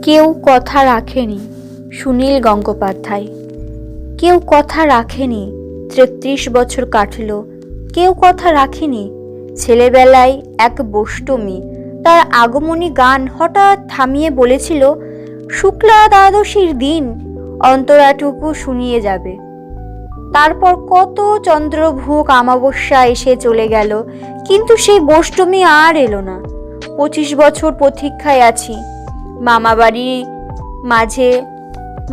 কেউ কথা রাখেনি। সুনীল গঙ্গোপাধ্যায়। কেউ কথা রাখেনি। ৩৩ বছর কাটল, কেউ কথা রাখেনি। ছেলেবেলায় এক বষ্টমী তার আগমনী গান হঠাৎ থামিয়ে বলেছিল, শুক্লা দ্বাদশীর দিন অন্তরাটুকু শুনিয়ে যাবে। তারপর কত চন্দ্রভোগ অমাবস্যা এসে চলে গেল, কিন্তু সেই বষ্টমী আর এলো না। ২৫ বছর প্রতীক্ষায় আছি। মামাবাড়ি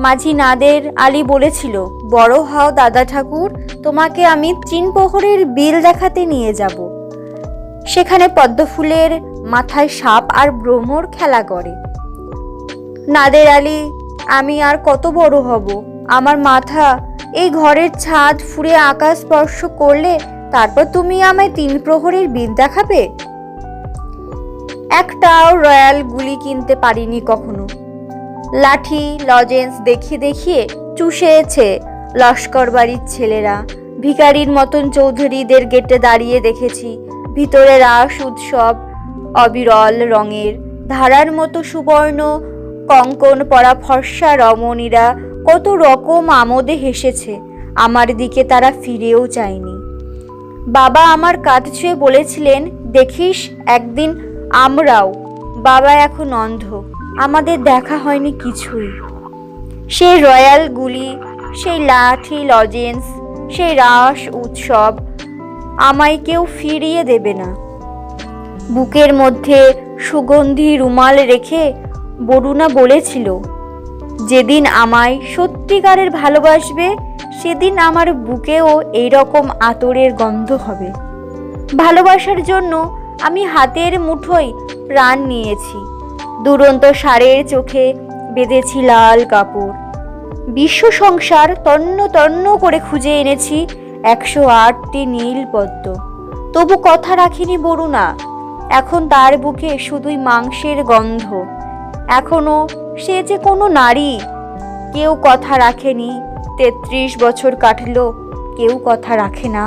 মাঝি নাদের আলী বলেছিল, বড় হও দাদা ঠাকুর, তোমাকে আমি ৩ প্রহরের বিল দেখাতে নিয়ে যাব। সেখানে পদ্মফুলের মাথায় সাপ আর ভ্রমর খেলা করে। নাদের আলী, আমি আর কত বড় হব? আমার মাথা এই ঘরের ছাদ ফুঁড়ে আকাশ স্পর্শ করলে তারপর তুমি আমায় ৩ প্রহরের বিল দেখাবে? একটাও রয়্যাল গুলি কিনতে পারিনি কখনো। লাঠি লজেন্স দেখিয়ে দেখিয়ে চুষেছে লস্কর বাড়ির ছেলেরা। ভিখারির মতন চৌধুরীদের গেটে দাঁড়িয়ে দেখেছি। ভিতরে রাস উৎসব, অবিরল রঙের ধারার মতো সুবর্ণ কঙ্কন পরা ফর্সা রমণীরা কত রকম আমোদে হেসেছে। আমার দিকে তারা ফিরেও চায়নি। বাবা আমার কাঁধ ছুঁয়ে বলেছিলেন, দেখিস একদিন আমরাও। বাবা এখন অন্ধ, আমাদের দেখা হয়নি কিছুই। সেই রয়্যাল গুলি, সেই লাঠি লজেন্স, সেই রাস উৎসব আমায় কেউ ফিরিয়ে দেবে না। বুকের মধ্যে সুগন্ধি রুমাল রেখে বরুণা বলেছিল, যেদিন আমায় সত্যিকারের ভালোবাসবে সেদিন আমার বুকেও এইরকম আতরের গন্ধ হবে। ভালোবাসার জন্য আমি হাতের মুঠোয় প্রাণ নিয়েছি। দুরন্ত ষাঁড়ের চোখে বেঁধেছি লাল কাপড়। বিশ্ব সংসার তন্ন তন্ন করে খুঁজে এনেছি ১০৮টি নীল পদ্ম। তবু কথা রাখিনি বরুণা। এখন তার বুকে শুধুই মাংসের গন্ধ। এখনো সে যে কোনো নারী। কেউ কথা রাখেনি। ৩৩ বছর কাটল, কেউ কথা রাখে না।